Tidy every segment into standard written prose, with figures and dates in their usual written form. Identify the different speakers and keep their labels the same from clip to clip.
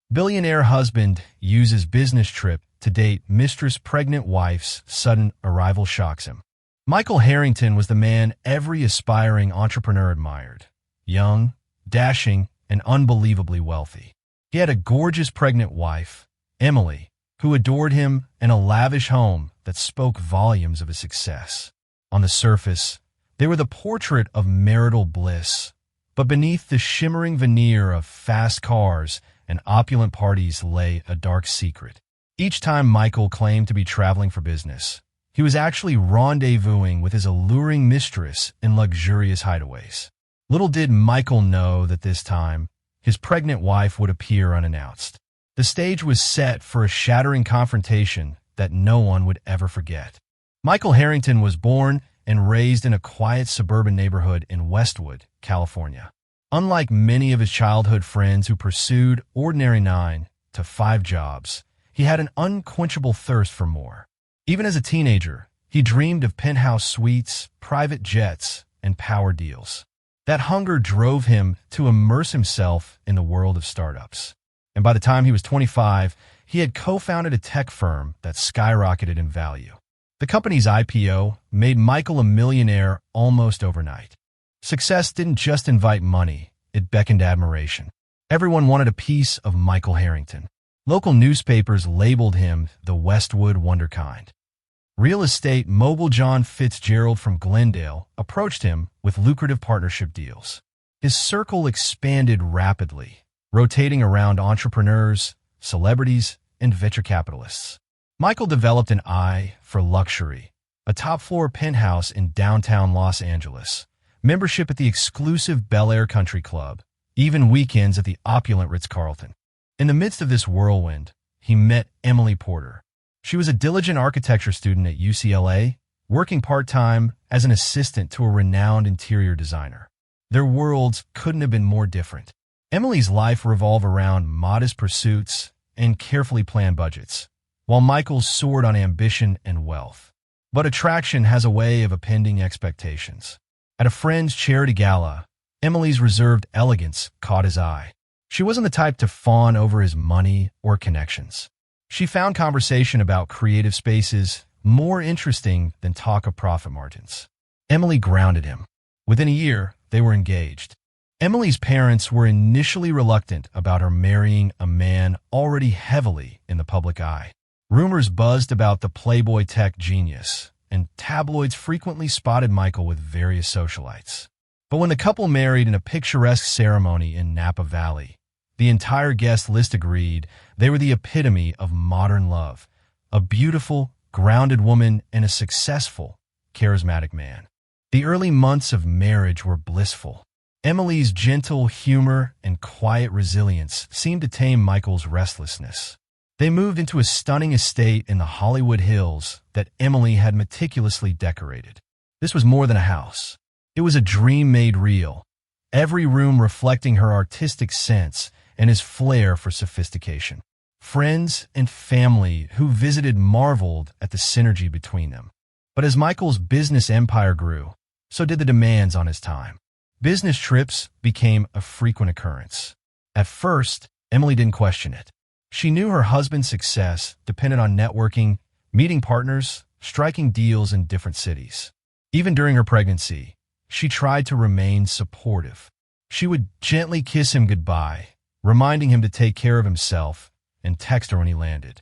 Speaker 1: Billionaire husband uses business trip to date mistress pregnant wife's sudden arrival shocks him. Michael Harrington was the man every aspiring entrepreneur admired. Young, dashing, and unbelievably wealthy. He had a gorgeous pregnant wife, Emily, who adored him, and a lavish home that spoke volumes of his success. On the surface, they were the portrait of marital bliss, but beneath the shimmering veneer of fast cars and opulent parties lay a dark secret. Each time Michael claimed to be traveling for business, he was actually rendezvousing with his alluring mistress in luxurious hideaways. Little did Michael know that this time, his pregnant wife would appear unannounced. The stage was set for a shattering confrontation that no one would ever forget. Michael Harrington was born and raised in a quiet suburban neighborhood in Westwood, California. Unlike many of his childhood friends who pursued ordinary 9-to-5 jobs, he had an unquenchable thirst for more. Even as a teenager, he dreamed of penthouse suites, private jets, and power deals. That hunger drove him to immerse himself in the world of startups. And by the time he was 25, he had co-founded a tech firm that skyrocketed in value. The company's IPO made Michael a millionaire almost overnight. Success didn't just invite money, it beckoned admiration. Everyone wanted a piece of Michael Harrington. Local newspapers labeled him the Westwood Wonderkind. Real estate mogul John Fitzgerald from Glendale approached him with lucrative partnership deals. His circle expanded rapidly, rotating around entrepreneurs, celebrities, and venture capitalists. Michael developed an eye for luxury, a top-floor penthouse in downtown Los Angeles, membership at the exclusive Bel Air Country Club, even weekends at the opulent Ritz-Carlton. In the midst of this whirlwind, he met Emily Porter. She was a diligent architecture student at UCLA, working part-time as an assistant to a renowned interior designer. Their worlds couldn't have been more different. Emily's life revolved around modest pursuits and carefully planned budgets, while Michael's soared on ambition and wealth. But attraction has a way of appending expectations. At a friend's charity gala, Emily's reserved elegance caught his eye. She wasn't the type to fawn over his money or connections. She found conversation about creative spaces more interesting than talk of profit margins. Emily grounded him. Within a year, they were engaged. Emily's parents were initially reluctant about her marrying a man already heavily in the public eye. Rumors buzzed about the Playboy tech genius, and tabloids frequently spotted Michael with various socialites. But when the couple married in a picturesque ceremony in Napa Valley, the entire guest list agreed they were the epitome of modern love, a beautiful, grounded woman and a successful, charismatic man. The early months of marriage were blissful. Emily's gentle humor and quiet resilience seemed to tame Michael's restlessness. They moved into a stunning estate in the Hollywood Hills that Emily had meticulously decorated. This was more than a house. It was a dream made real, every room reflecting her artistic sense and his flair for sophistication. Friends and family who visited marveled at the synergy between them. But as Michael's business empire grew, so did the demands on his time. Business trips became a frequent occurrence. At first, Emily didn't question it. She knew her husband's success depended on networking, meeting partners, striking deals in different cities. Even during her pregnancy, she tried to remain supportive. She would gently kiss him goodbye, reminding him to take care of himself, and text her when he landed.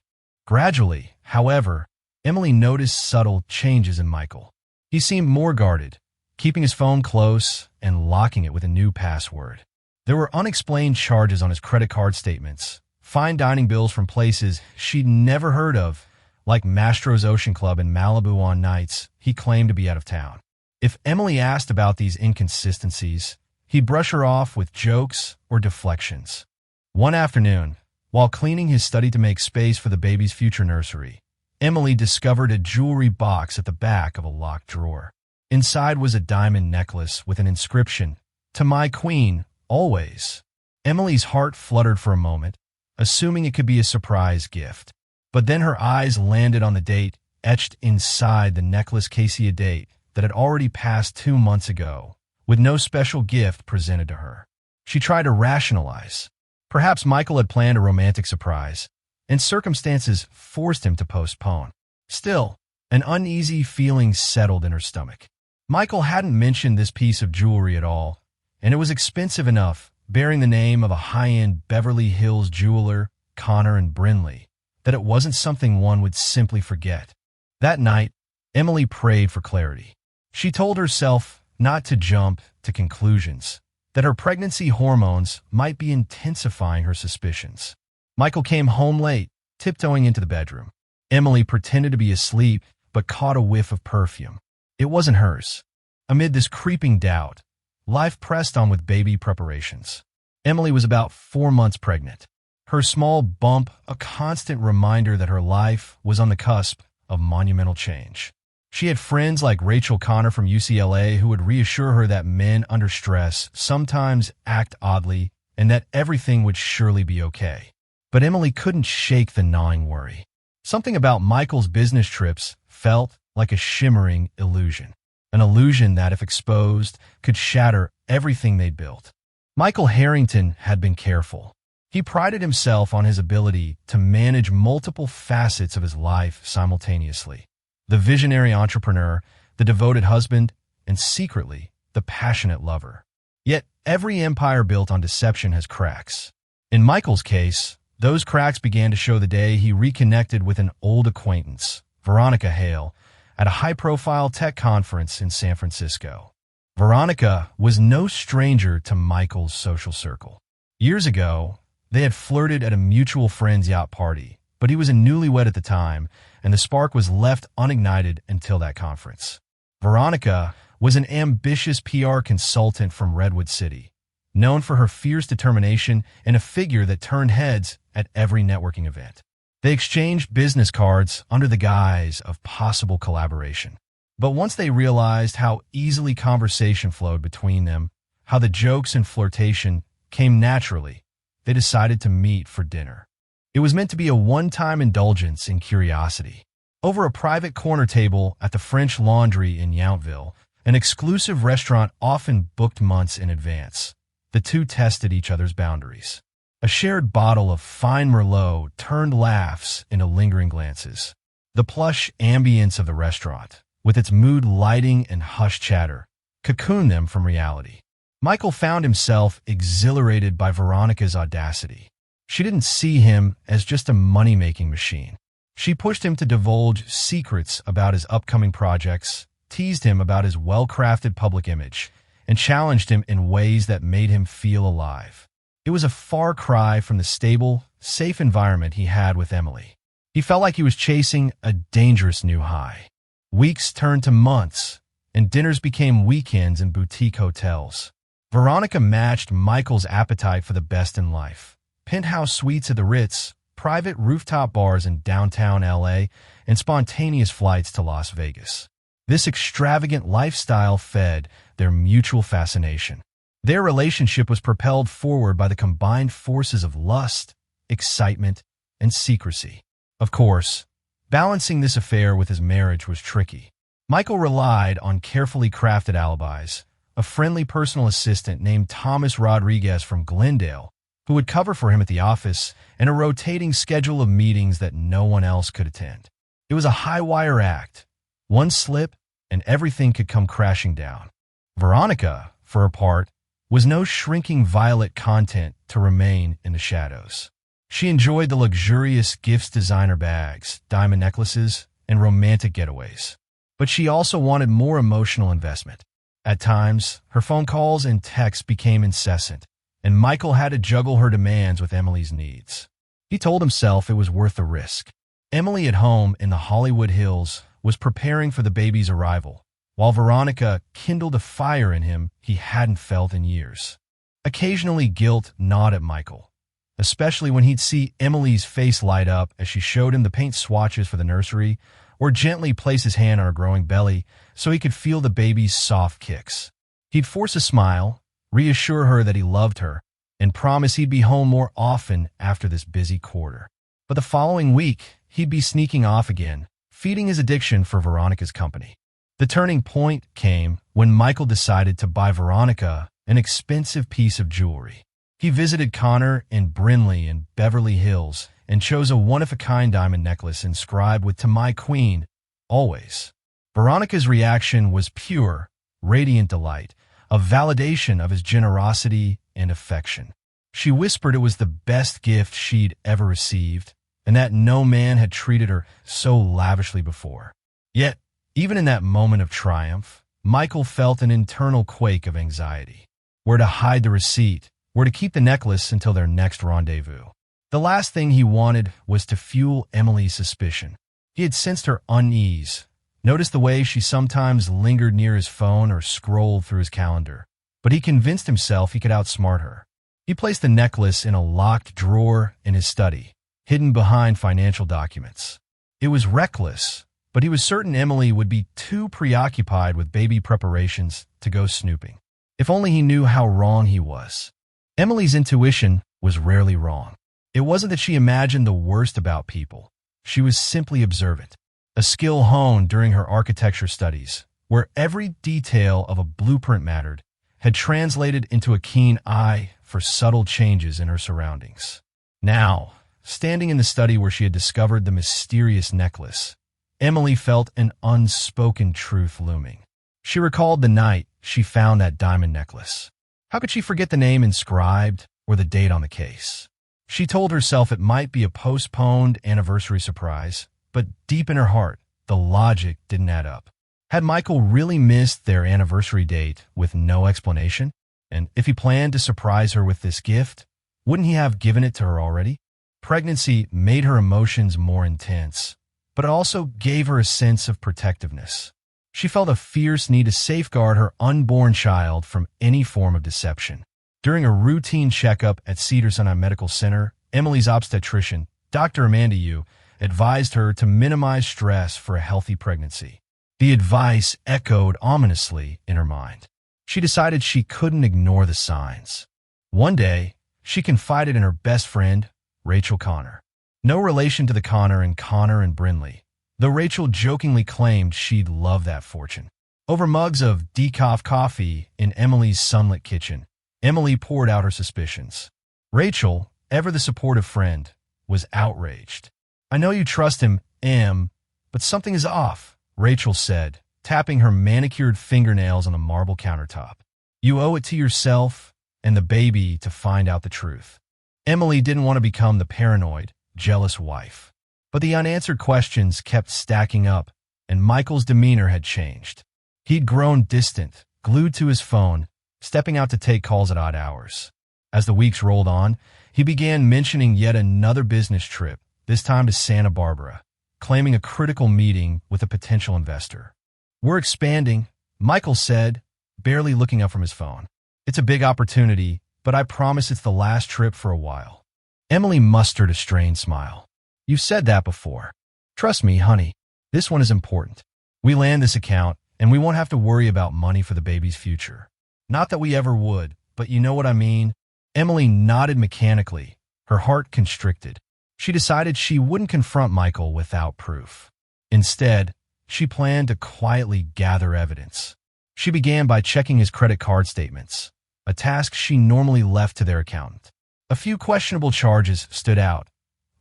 Speaker 1: Gradually, however, Emily noticed subtle changes in Michael. He seemed more guarded, keeping his phone close and locking it with a new password. There were unexplained charges on his credit card statements, fine dining bills from places she'd never heard of, like Mastro's Ocean Club in Malibu on nights he claimed to be out of town. If Emily asked about these inconsistencies, he'd brush her off with jokes or deflections. One afternoon, while cleaning his study to make space for the baby's future nursery, Emily discovered a jewelry box at the back of a locked drawer. Inside was a diamond necklace with an inscription, "To my queen, always." Emily's heart fluttered for a moment, assuming it could be a surprise gift. But then her eyes landed on the date etched inside the necklace casing, a date that had already passed 2 months ago, with no special gift presented to her. She tried to rationalize. Perhaps Michael had planned a romantic surprise, and circumstances forced him to postpone. Still, an uneasy feeling settled in her stomach. Michael hadn't mentioned this piece of jewelry at all, and it was expensive enough, bearing the name of a high-end Beverly Hills jeweler, Connor and Brinley, that it wasn't something one would simply forget. That night, Emily prayed for clarity. She told herself not to jump to conclusions, that her pregnancy hormones might be intensifying her suspicions. Michael came home late, tiptoeing into the bedroom. Emily pretended to be asleep, but caught a whiff of perfume. It wasn't hers. Amid this creeping doubt, life pressed on with baby preparations. Emily was about 4 months pregnant. Her small bump, a constant reminder that her life was on the cusp of monumental change. She had friends like Rachel Connor from UCLA who would reassure her that men under stress sometimes act oddly and that everything would surely be okay. But Emily couldn't shake the gnawing worry. Something about Michael's business trips felt like a shimmering illusion. An illusion that, if exposed, could shatter everything they'd built. Michael Harrington had been careful. He prided himself on his ability to manage multiple facets of his life simultaneously. The visionary entrepreneur, the devoted husband, and secretly, the passionate lover. Yet, every empire built on deception has cracks. In Michael's case, those cracks began to show the day he reconnected with an old acquaintance, Veronica Hale, at a high-profile tech conference in San Francisco. Veronica was no stranger to Michael's social circle. Years ago, they had flirted at a mutual friend's yacht party, but he was a newlywed at the time, and the spark was left unignited until that conference. Veronica was an ambitious PR consultant from Redwood City, known for her fierce determination and a figure that turned heads at every networking event. They exchanged business cards under the guise of possible collaboration. But once they realized how easily conversation flowed between them, how the jokes and flirtation came naturally, they decided to meet for dinner. It was meant to be a one-time indulgence in curiosity. Over a private corner table at the French Laundry in Yountville, an exclusive restaurant often booked months in advance, the two tested each other's boundaries. A shared bottle of fine Merlot turned laughs into lingering glances. The plush ambience of the restaurant, with its mood lighting and hushed chatter, cocooned them from reality. Michael found himself exhilarated by Veronica's audacity. She didn't see him as just a money-making machine. She pushed him to divulge secrets about his upcoming projects, teased him about his well-crafted public image, and challenged him in ways that made him feel alive. It was a far cry from the stable, safe environment he had with Emily. He felt like he was chasing a dangerous new high. Weeks turned to months, and dinners became weekends in boutique hotels. Veronica matched Michael's appetite for the best in life. Penthouse suites at the Ritz, private rooftop bars in downtown LA, and spontaneous flights to Las Vegas. This extravagant lifestyle fed their mutual fascination. Their relationship was propelled forward by the combined forces of lust, excitement, and secrecy. Of course, balancing this affair with his marriage was tricky. Michael relied on carefully crafted alibis, a friendly personal assistant named Thomas Rodriguez from Glendale, who would cover for him at the office, and a rotating schedule of meetings that no one else could attend. It was a high-wire act. One slip, and everything could come crashing down. Veronica, for her part, was no shrinking violet content to remain in the shadows. She enjoyed the luxurious gifts designer bags, diamond necklaces, and romantic getaways. But she also wanted more emotional investment. At times, her phone calls and texts became incessant, and Michael had to juggle her demands with Emily's needs. He told himself it was worth the risk. Emily at home in the Hollywood Hills was preparing for the baby's arrival, while Veronica kindled a fire in him he hadn't felt in years. Occasionally, guilt gnawed at Michael, especially when he'd see Emily's face light up as she showed him the paint swatches for the nursery, or gently place his hand on her growing belly so he could feel the baby's soft kicks. He'd force a smile, reassure her that he loved her, and promise he'd be home more often after this busy quarter. But the following week, he'd be sneaking off again, feeding his addiction for Veronica's company. The turning point came when Michael decided to buy Veronica an expensive piece of jewelry. He visited Connor in Brinley and Beverly Hills and chose a one-of-a-kind diamond necklace inscribed with "To my queen, always." Veronica's reaction was pure, radiant delight, a validation of his generosity and affection. She whispered it was the best gift she'd ever received, and that no man had treated her so lavishly before. Yet, even in that moment of triumph, Michael felt an internal quake of anxiety. Where to hide the receipt, where to keep the necklace until their next rendezvous. The last thing he wanted was to fuel Emily's suspicion. He had sensed her unease, noticed the way she sometimes lingered near his phone or scrolled through his calendar, but he convinced himself he could outsmart her. He placed the necklace in a locked drawer in his study, hidden behind financial documents. It was reckless, but he was certain Emily would be too preoccupied with baby preparations to go snooping. If only he knew how wrong he was. Emily's intuition was rarely wrong. It wasn't that she imagined the worst about people. She was simply observant, a skill honed during her architecture studies, where every detail of a blueprint mattered, had translated into a keen eye for subtle changes in her surroundings. Now, standing in the study where she had discovered the mysterious necklace, Emily felt an unspoken truth looming. She recalled the night she found that diamond necklace. How could she forget the name inscribed or the date on the case? She told herself it might be a postponed anniversary surprise, but deep in her heart, the logic didn't add up. Had Michael really missed their anniversary date with no explanation? And if he planned to surprise her with this gift, wouldn't he have given it to her already? Pregnancy made her emotions more intense, but it also gave her a sense of protectiveness. She felt a fierce need to safeguard her unborn child from any form of deception. During a routine checkup at Cedars-Sinai Medical Center, Emily's obstetrician, Dr. Amanda Yu, advised her to minimize stress for a healthy pregnancy. The advice echoed ominously in her mind. She decided she couldn't ignore the signs. One day, she confided in her best friend, Rachel Connor. No relation to the Connor and Brinley, though Rachel jokingly claimed she'd love that fortune. Over mugs of decaf coffee in Emily's sunlit kitchen, Emily poured out her suspicions. Rachel, ever the supportive friend, was outraged. "I know you trust him, Em, but something is off," Rachel said, tapping her manicured fingernails on the marble countertop. "You owe it to yourself and the baby to find out the truth." Emily didn't want to become the paranoid, jealous wife. But the unanswered questions kept stacking up, and Michael's demeanor had changed. He'd grown distant, glued to his phone, stepping out to take calls at odd hours. As the weeks rolled on, he began mentioning yet another business trip, this time to Santa Barbara, claiming a critical meeting with a potential investor. "We're expanding," Michael said, barely looking up from his phone. "It's a big opportunity, but I promise it's the last trip for a while." Emily mustered a strained smile. "You've said that before. Trust me, honey, this one is important. We land this account, and we won't have to worry about money for the baby's future. Not that we ever would, but you know what I mean." Emily nodded mechanically, her heart constricted. She decided she wouldn't confront Michael without proof. Instead, she planned to quietly gather evidence. She began by checking his credit card statements, a task she normally left to their accountant. A few questionable charges stood out.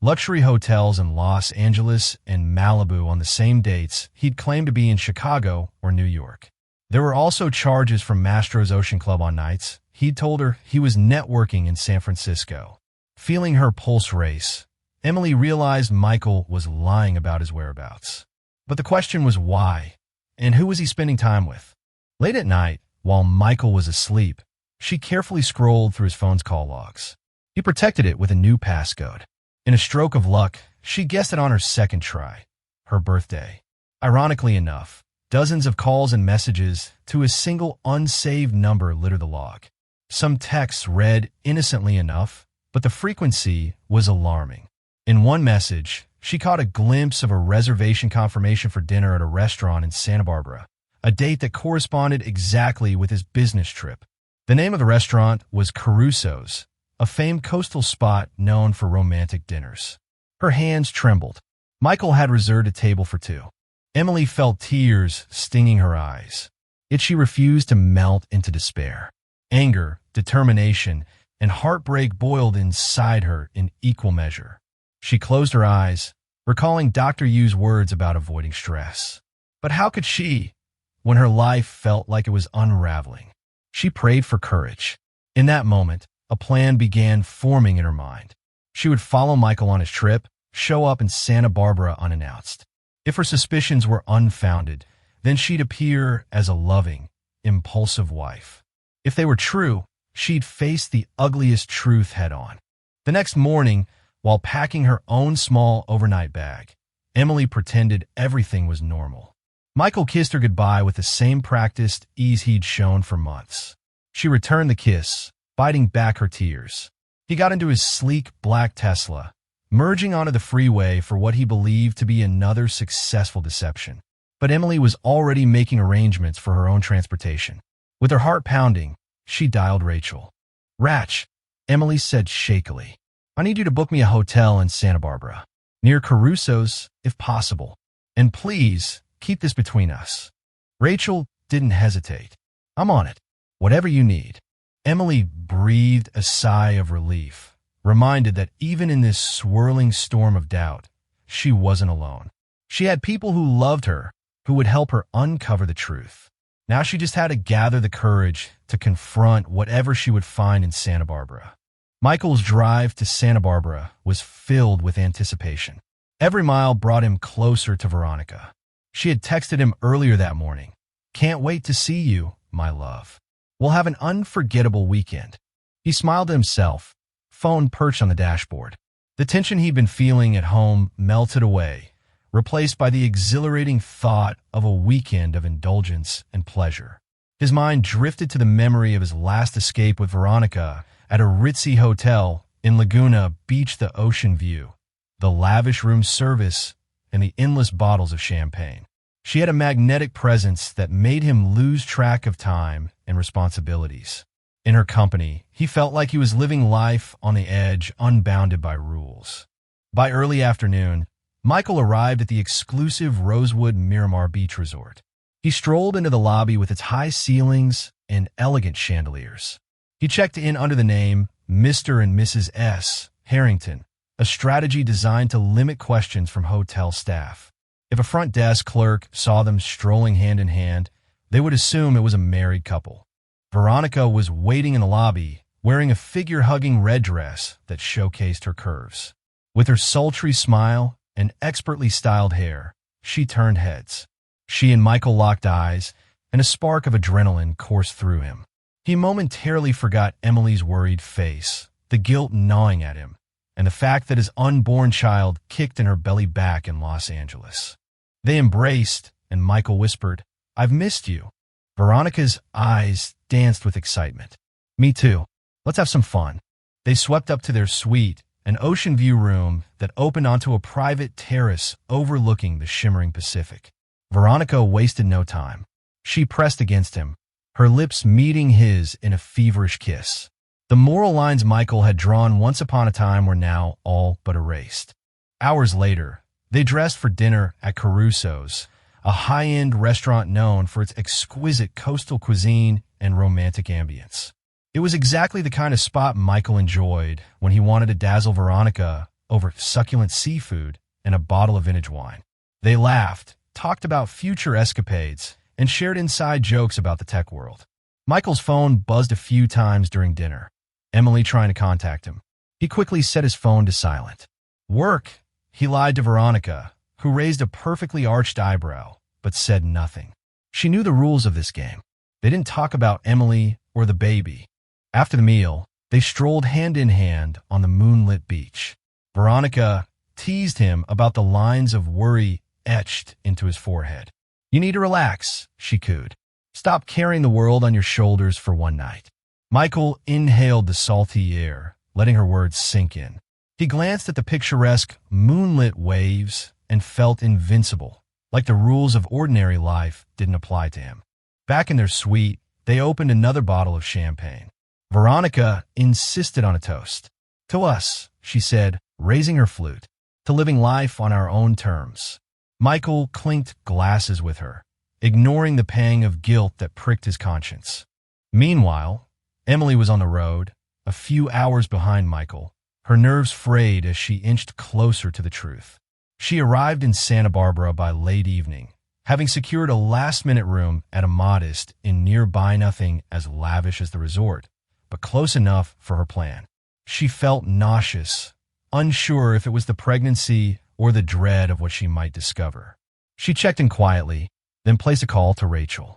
Speaker 1: Luxury hotels in Los Angeles and Malibu on the same dates he'd claimed to be in Chicago or New York. There were also charges from Mastro's Ocean Club on nights he'd told her he was networking in San Francisco. Feeling her pulse race, Emily realized Michael was lying about his whereabouts. But the question was why, and who was he spending time with? Late at night, while Michael was asleep, she carefully scrolled through his phone's call logs. He protected it with a new passcode. In a stroke of luck, she guessed it on her second try, her birthday. Ironically enough, dozens of calls and messages to a single unsaved number littered the log. Some texts read innocently enough, but the frequency was alarming. In one message, she caught a glimpse of a reservation confirmation for dinner at a restaurant in Santa Barbara, a date that corresponded exactly with his business trip. The name of the restaurant was Caruso's, a famed coastal spot known for romantic dinners. Her hands trembled. Michael had reserved a table for two. Emily felt tears stinging her eyes, yet she refused to melt into despair. Anger, determination, and heartbreak boiled inside her in equal measure. She closed her eyes, recalling Dr. Yu's words about avoiding stress. But how could she, when her life felt like it was unraveling? She prayed for courage. In that moment, a plan began forming in her mind. She would follow Michael on his trip, show up in Santa Barbara unannounced. If her suspicions were unfounded, then she'd appear as a loving, impulsive wife. If they were true, she'd face the ugliest truth head-on. The next morning, while packing her own small overnight bag, Emily pretended everything was normal. Michael kissed her goodbye with the same practiced ease he'd shown for months. She returned the kiss, biting back her tears. He got into his sleek black Tesla, merging onto the freeway for what he believed to be another successful deception. But Emily was already making arrangements for her own transportation. With her heart pounding, she dialed Rachel. "Ratch," Emily said shakily, "I need you to book me a hotel in Santa Barbara, near Caruso's, if possible. And please, keep this between us." Rachel didn't hesitate. "I'm on it. Whatever you need." Emily breathed a sigh of relief, reminded that even in this swirling storm of doubt, she wasn't alone. She had people who loved her, who would help her uncover the truth. Now she just had to gather the courage to confront whatever she would find in Santa Barbara. Michael's drive to Santa Barbara was filled with anticipation. Every mile brought him closer to Veronica. She had texted him earlier that morning, "Can't wait to see you, my love. We'll have an unforgettable weekend." He smiled to himself, phone perched on the dashboard. The tension he'd been feeling at home melted away, replaced by the exhilarating thought of a weekend of indulgence and pleasure. His mind drifted to the memory of his last escape with Veronica at a ritzy hotel in Laguna Beach, the ocean view, the lavish room service, and the endless bottles of champagne. She had a magnetic presence that made him lose track of time and responsibilities. In her company, he felt like he was living life on the edge, unbounded by rules. By early afternoon, Michael arrived at the exclusive Rosewood Miramar Beach Resort. He strolled into the lobby with its high ceilings and elegant chandeliers. He checked in under the name Mr. and Mrs. S. Harrington, a strategy designed to limit questions from hotel staff. If a front desk clerk saw them strolling hand in hand, they would assume it was a married couple. Veronica was waiting in the lobby, wearing a figure-hugging red dress that showcased her curves. With her sultry smile and expertly styled hair, she turned heads. She and Michael locked eyes, and a spark of adrenaline coursed through him. He momentarily forgot Emily's worried face, the guilt gnawing at him, and the fact that his unborn child kicked in her belly back in Los Angeles. They embraced, and Michael whispered, "I've missed you." Veronica's eyes danced with excitement. "Me too. Let's have some fun." They swept up to their suite, an ocean view room that opened onto a private terrace overlooking the shimmering Pacific. Veronica wasted no time. She pressed against him, her lips meeting his in a feverish kiss. The moral lines Michael had drawn once upon a time were now all but erased. Hours later, they dressed for dinner at Caruso's, a high-end restaurant known for its exquisite coastal cuisine and romantic ambience. It was exactly the kind of spot Michael enjoyed when he wanted to dazzle Veronica over succulent seafood and a bottle of vintage wine. They laughed, talked about future escapades, and shared inside jokes about the tech world. Michael's phone buzzed a few times during dinner, Emily trying to contact him. He quickly set his phone to silent. "Work," he lied to Veronica, who raised a perfectly arched eyebrow, but said nothing. She knew the rules of this game. They didn't talk about Emily or the baby. After the meal, they strolled hand in hand on the moonlit beach. Veronica teased him about the lines of worry etched into his forehead. "You need to relax," she cooed. "Stop carrying the world on your shoulders for one night." Michael inhaled the salty air, letting her words sink in. He glanced at the picturesque, moonlit waves and felt invincible, like the rules of ordinary life didn't apply to him. Back in their suite, they opened another bottle of champagne. Veronica insisted on a toast. "To us," she said, raising her flute, "to living life on our own terms." Michael clinked glasses with her, ignoring the pang of guilt that pricked his conscience. Meanwhile, Emily was on the road, a few hours behind Michael, her nerves frayed as she inched closer to the truth. She arrived in Santa Barbara by late evening, having secured a last-minute room at a modest and nearby nothing as lavish as the resort, but close enough for her plan. She felt nauseous, unsure if it was the pregnancy or the dread of what she might discover. She checked in quietly, then placed a call to Rachel.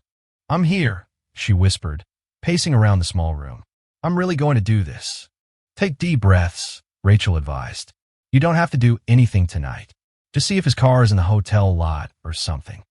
Speaker 1: "I'm here," she whispered, pacing around the small room. "I'm really going to do this." "Take deep breaths," Rachel advised. "You don't have to do anything tonight. Just see if his car is in the hotel lot or something."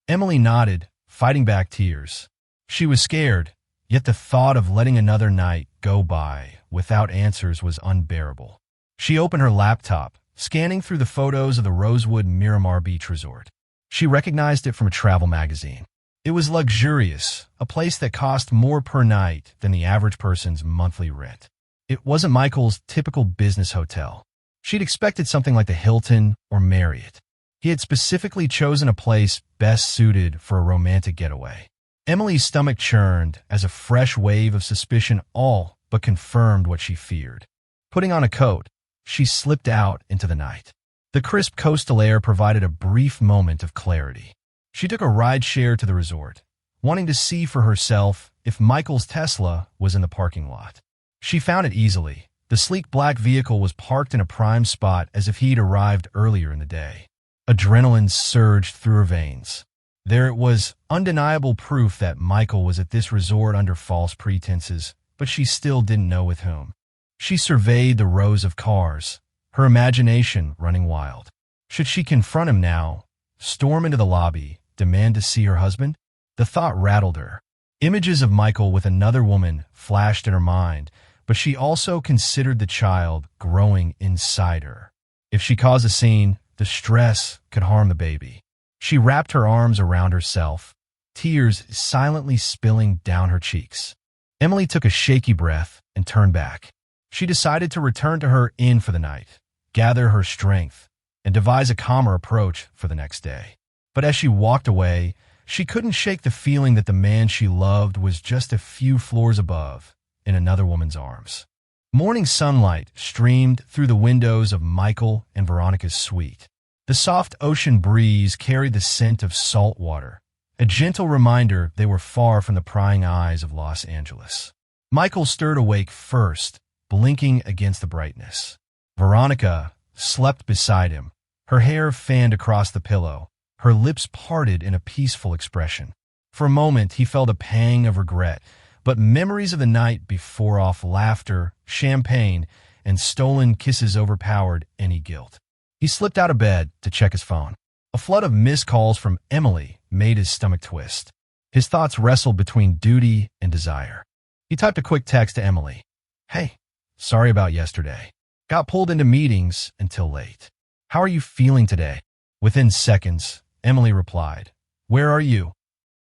Speaker 1: Emily nodded, fighting back tears. She was scared, yet the thought of letting another night go by without answers was unbearable. She opened her laptop, scanning through the photos of the Rosewood Miramar Beach Resort. She recognized it from a travel magazine. It was luxurious, a place that cost more per night than the average person's monthly rent. It wasn't Michael's typical business hotel. She'd expected something like the Hilton or Marriott. He had specifically chosen a place best suited for a romantic getaway. Emily's stomach churned as a fresh wave of suspicion all but confirmed what she feared. Putting on a coat, she slipped out into the night. The crisp coastal air provided a brief moment of clarity. She took a ride-share to the resort, wanting to see for herself if Michael's Tesla was in the parking lot. She found it easily. The sleek black vehicle was parked in a prime spot as if he'd arrived earlier in the day. Adrenaline surged through her veins. There it was, undeniable proof that Michael was at this resort under false pretenses, but she still didn't know with whom. She surveyed the rows of cars, her imagination running wild. Should she confront him now, storm into the lobby, demand to see her husband? The thought rattled her. Images of Michael with another woman flashed in her mind, but she also considered the child growing inside her. If she caused a scene, the stress could harm the baby. She wrapped her arms around herself, tears silently spilling down her cheeks. Emily took a shaky breath and turned back. She decided to return to her inn for the night, gather her strength, and devise a calmer approach for the next day. But as she walked away, she couldn't shake the feeling that the man she loved was just a few floors above, in another woman's arms. Morning sunlight streamed through the windows of Michael and Veronica's suite. The soft ocean breeze carried the scent of salt water, a gentle reminder they were far from the prying eyes of Los Angeles. Michael stirred awake first, blinking against the brightness. Veronica slept beside him, her hair fanned across the pillow, her lips parted in a peaceful expression. For a moment, he felt a pang of regret, but memories of the night before off laughter, champagne, and stolen kisses overpowered any guilt. He slipped out of bed to check his phone. A flood of missed calls from Emily made his stomach twist. His thoughts wrestled between duty and desire. He typed a quick text to Emily. "Hey, sorry about yesterday. Got pulled into meetings until late. How are you feeling today?" Within seconds, Emily replied, "Where are you?"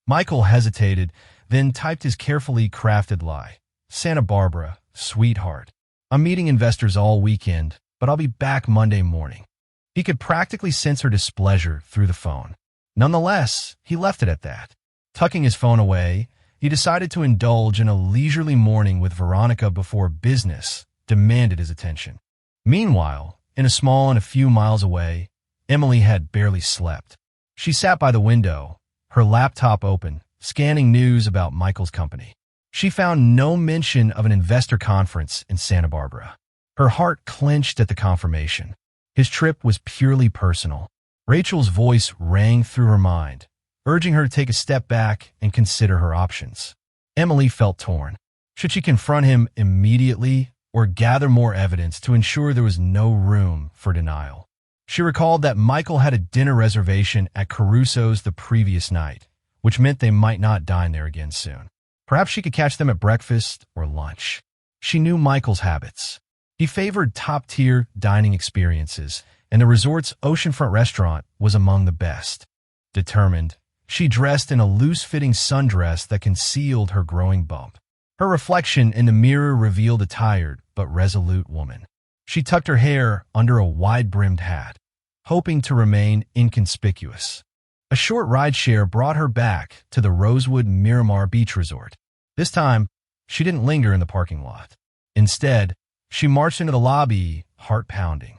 Speaker 1: Michael hesitated, then typed his carefully crafted lie. "Santa Barbara, sweetheart. I'm meeting investors all weekend, but I'll be back Monday morning." He could practically sense her displeasure through the phone. Nonetheless, he left it at that. Tucking his phone away, he decided to indulge in a leisurely morning with Veronica before business demanded his attention. Meanwhile, in a small and a few miles away, Emily had barely slept. She sat by the window, her laptop open, scanning news about Michael's company. She found no mention of an investor conference in Santa Barbara. Her heart clenched at the confirmation. His trip was purely personal. Rachel's voice rang through her mind, urging her to take a step back and consider her options. Emily felt torn. Should she confront him immediately or gather more evidence to ensure there was no room for denial? She recalled that Michael had a dinner reservation at Caruso's the previous night, which meant they might not dine there again soon. Perhaps she could catch them at breakfast or lunch. She knew Michael's habits. He favored top-tier dining experiences, and the resort's oceanfront restaurant was among the best. Determined, she dressed in a loose-fitting sundress that concealed her growing bump. Her reflection in the mirror revealed a tired but resolute woman. She tucked her hair under a wide-brimmed hat, hoping to remain inconspicuous. A short rideshare brought her back to the Rosewood Miramar Beach Resort. This time, she didn't linger in the parking lot. Instead, she marched into the lobby, heart pounding.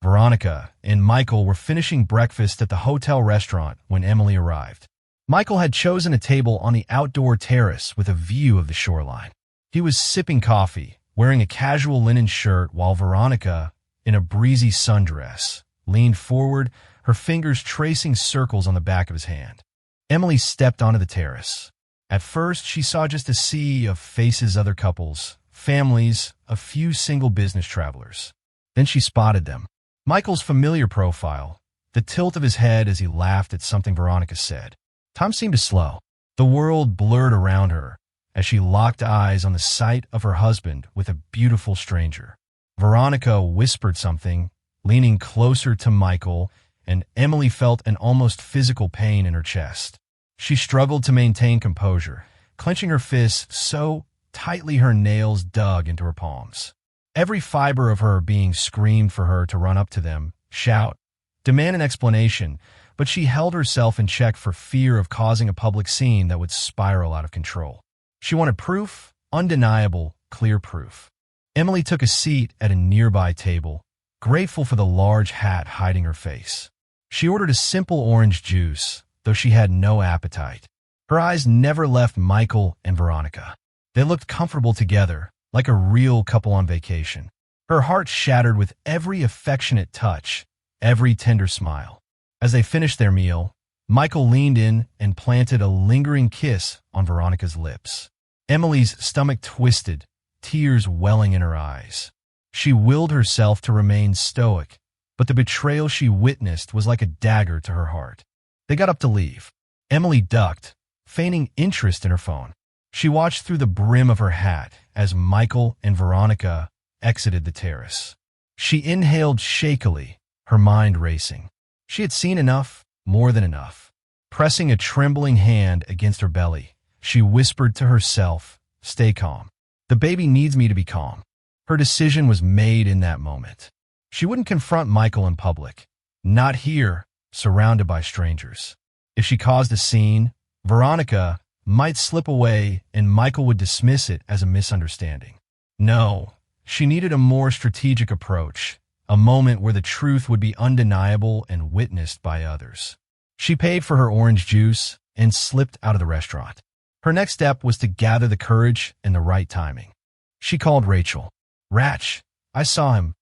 Speaker 1: Veronica and Michael were finishing breakfast at the hotel restaurant when Emily arrived. Michael had chosen a table on the outdoor terrace with a view of the shoreline. He was sipping coffee, wearing a casual linen shirt, while Veronica, in a breezy sundress, leaned forward, her fingers tracing circles on the back of his hand. Emily stepped onto the terrace. At first, she saw just a sea of faces, other couples, families, a few single business travelers. Then she spotted them. Michael's familiar profile, the tilt of his head as he laughed at something Veronica said. Time seemed to slow. The world blurred around her as she locked eyes on the sight of her husband with a beautiful stranger. Veronica whispered something, leaning closer to Michael, and Emily felt an almost physical pain in her chest. She struggled to maintain composure, clenching her fists so tightly her nails dug into her palms. Every fiber of her being screamed for her to run up to them, shout, demand an explanation, but she held herself in check for fear of causing a public scene that would spiral out of control. She wanted proof, undeniable, clear proof. Emily took a seat at a nearby table, grateful for the large hat hiding her face. She ordered a simple orange juice, though she had no appetite. Her eyes never left Michael and Veronica. They looked comfortable together, like a real couple on vacation. Her heart shattered with every affectionate touch, every tender smile. As they finished their meal, Michael leaned in and planted a lingering kiss on Veronica's lips. Emily's stomach twisted, tears welling in her eyes. She willed herself to remain stoic, but the betrayal she witnessed was like a dagger to her heart. They got up to leave. Emily ducked, feigning interest in her phone. She watched through the brim of her hat as Michael and Veronica exited the terrace. She inhaled shakily, her mind racing. She had seen enough, more than enough. Pressing a trembling hand against her belly, she whispered to herself, "Stay calm. The baby needs me to be calm." Her decision was made in that moment. She wouldn't confront Michael in public. Not here, surrounded by strangers. If she caused a scene, Veronica might slip away and Michael would dismiss it as a misunderstanding. No, she needed a more strategic approach, a moment where the truth would be undeniable and witnessed by others. She paid for her orange juice and slipped out of the restaurant. Her next step was to gather the courage and the right timing. She called Rachel. "Ratch, I saw him,"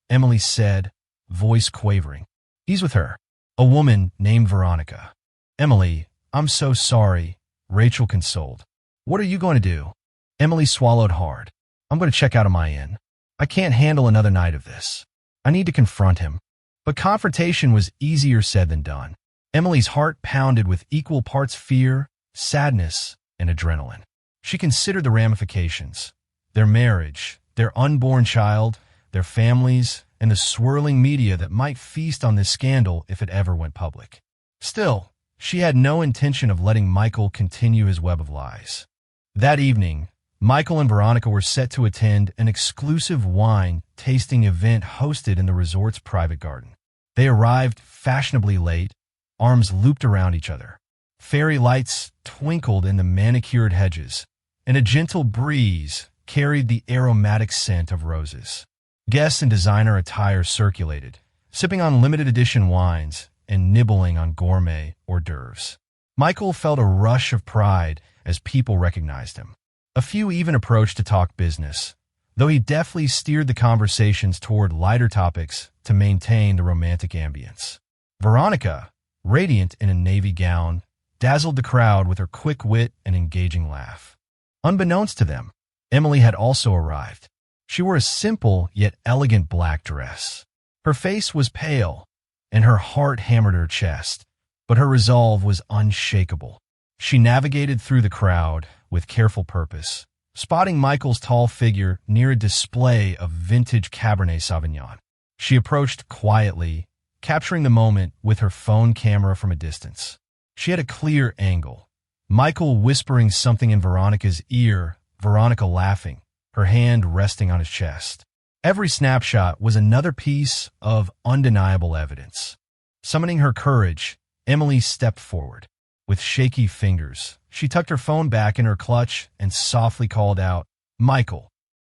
Speaker 1: Emily said, voice quavering. "He's with her." A woman named Veronica. "Emily, I'm so sorry," Rachel consoled. "What are you going to do?" Emily swallowed hard. "I'm going to check out of my inn. I can't handle another night of this. I need to confront him." But confrontation was easier said than done. Emily's heart pounded with equal parts fear, sadness, and adrenaline. She considered the ramifications. Their marriage, their unborn child, their families, and the swirling media that might feast on this scandal if it ever went public. Still, she had no intention of letting Michael continue his web of lies. That evening, Michael and Veronica were set to attend an exclusive wine tasting event hosted in the resort's private garden. They arrived fashionably late, arms looped around each other. Fairy lights twinkled in the manicured hedges, and a gentle breeze carried the aromatic scent of roses. Guests in designer attire circulated, sipping on limited edition wines and nibbling on gourmet hors d'oeuvres. Michael felt a rush of pride as people recognized him. A few even approached to talk business, though he deftly steered the conversations toward lighter topics to maintain the romantic ambience. Veronica, radiant in a navy gown, dazzled the crowd with her quick wit and engaging laugh. Unbeknownst to them, Emily had also arrived. She wore a simple yet elegant black dress. Her face was pale, and her heart hammered her chest, but her resolve was unshakable. She navigated through the crowd with careful purpose, spotting Michael's tall figure near a display of vintage Cabernet Sauvignon. She approached quietly, capturing the moment with her phone camera from a distance. She had a clear angle. Michael whispering something in Veronica's ear, Veronica laughing, her hand resting on his chest. Every snapshot was another piece of undeniable evidence. Summoning her courage, Emily stepped forward. With shaky fingers, she tucked her phone back in her clutch and softly called out, "Michael."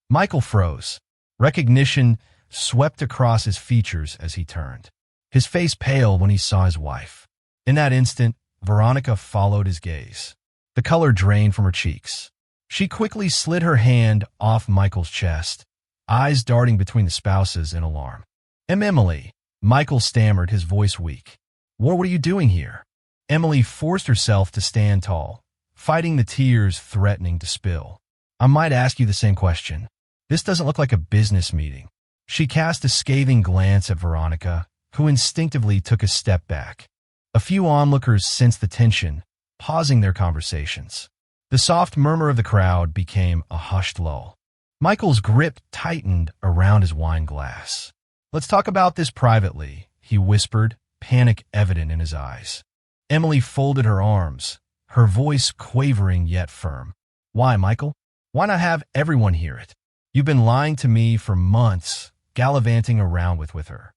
Speaker 1: Michael froze. Recognition swept across his features as he turned, his face pale when he saw his wife. In that instant, Veronica followed his gaze. The color drained from her cheeks. She quickly slid her hand off Michael's chest, eyes darting between the spouses in alarm. Emily, Michael stammered, his voice weak. What are you doing here? Emily forced herself to stand tall, fighting the tears threatening to spill. I might ask you the same question. This doesn't look like a business meeting. She cast a scathing glance at Veronica, who instinctively took a step back. A few onlookers sensed the tension, pausing their conversations. The soft murmur of the crowd became a hushed lull. Michael's grip tightened around his wine glass. Let's talk about this privately, he whispered, panic evident in his eyes. Emily folded her arms, her voice quavering yet firm. Why, Michael? Why not have everyone hear it? You've been lying to me for months, gallivanting around with her.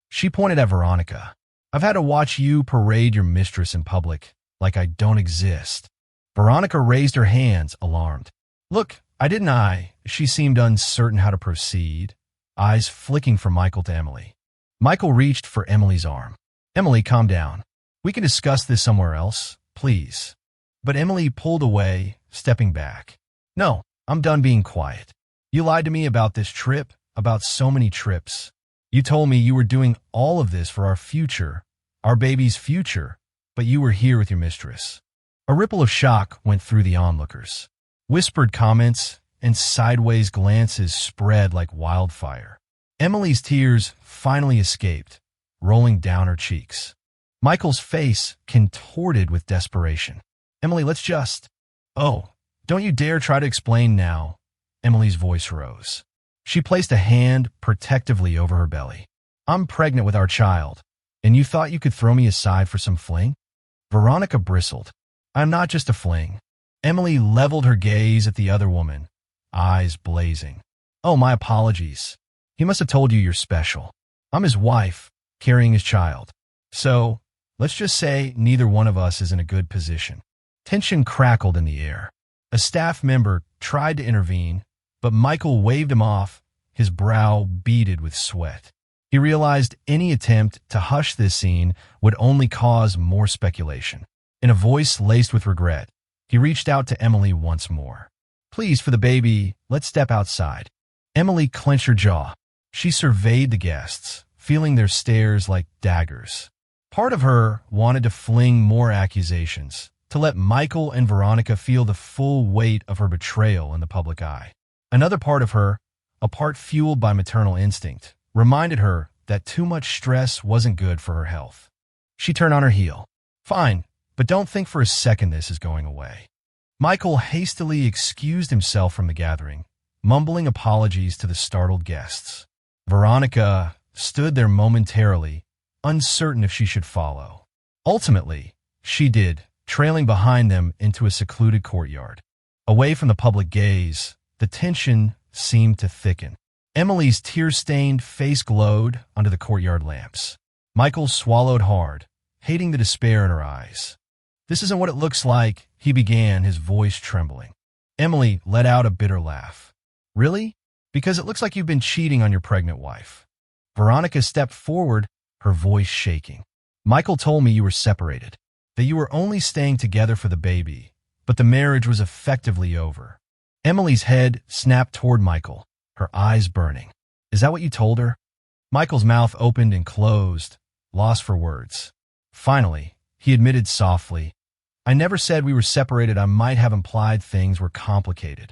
Speaker 1: She pointed at Veronica. I've had to watch you parade your mistress in public, like I don't exist. Veronica raised her hands, alarmed. Look, She seemed uncertain how to proceed, eyes flicking from Michael to Emily. Michael reached for Emily's arm. Emily, calm down. We can discuss this somewhere else, please. But Emily pulled away, stepping back. No, I'm done being quiet. You lied to me about this trip, about so many trips. You told me you were doing all of this for our future, our baby's future, but you were here with your mistress. A ripple of shock went through the onlookers. Whispered comments and sideways glances spread like wildfire. Emily's tears finally escaped, rolling down her cheeks. Michael's face contorted with desperation. Emily, let's just... Oh, don't you dare try to explain now. Emily's voice rose. She placed a hand protectively over her belly. I'm pregnant with our child, and you thought you could throw me aside for some fling? Veronica bristled. I'm not just a fling. Emily leveled her gaze at the other woman, eyes blazing. Oh, my apologies. He must have told you you're special. I'm his wife, carrying his child. So, let's just say neither one of us is in a good position. Tension crackled in the air. A staff member tried to intervene, but Michael waved him off, his brow beaded with sweat. He realized any attempt to hush this scene would only cause more speculation. In a voice laced with regret, he reached out to Emily once more. Please, for the baby, let's step outside. Emily clenched her jaw. She surveyed the guests, feeling their stares like daggers. Part of her wanted to fling more accusations, to let Michael and Veronica feel the full weight of her betrayal in the public eye. Another part of her, a part fueled by maternal instinct, reminded her that too much stress wasn't good for her health. She turned on her heel. Fine, but don't think for a second this is going away. Michael hastily excused himself from the gathering, mumbling apologies to the startled guests. Veronica stood there momentarily, uncertain if she should follow. Ultimately, she did, trailing behind them into a secluded courtyard. Away from the public gaze, the tension seemed to thicken. Emily's tear-stained face glowed under the courtyard lamps. Michael swallowed hard, hating the despair in her eyes. This isn't what it looks like, he began, his voice trembling. Emily let out a bitter laugh. Really? Because it looks like you've been cheating on your pregnant wife. Veronica stepped forward, her voice shaking. Michael told me you were separated, that you were only staying together for the baby, but the marriage was effectively over. Emily's head snapped toward Michael, her eyes burning. Is that what you told her? Michael's mouth opened and closed, lost for words. Finally, he admitted softly, I never said we were separated. I might have implied things were complicated.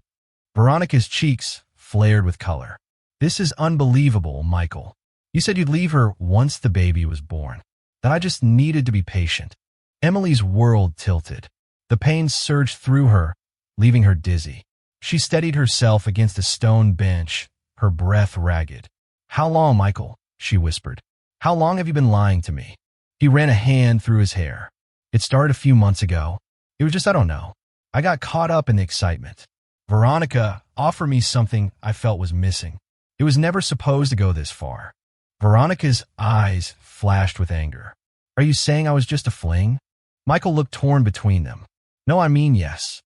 Speaker 1: Veronica's cheeks flared with color. This is unbelievable, Michael. You said you'd leave her once the baby was born, that I just needed to be patient. Emily's world tilted. The pain surged through her, leaving her dizzy. She steadied herself against a stone bench, her breath ragged. How long, Michael? She whispered. How long have you been lying to me? He ran a hand through his hair. It started a few months ago. It was just, I don't know. I got caught up in the excitement. Veronica offered me something I felt was missing. It was never supposed to go this far. Veronica's eyes flashed with anger. Are you saying I was just a fling? Michael looked torn between them. No, I mean yes.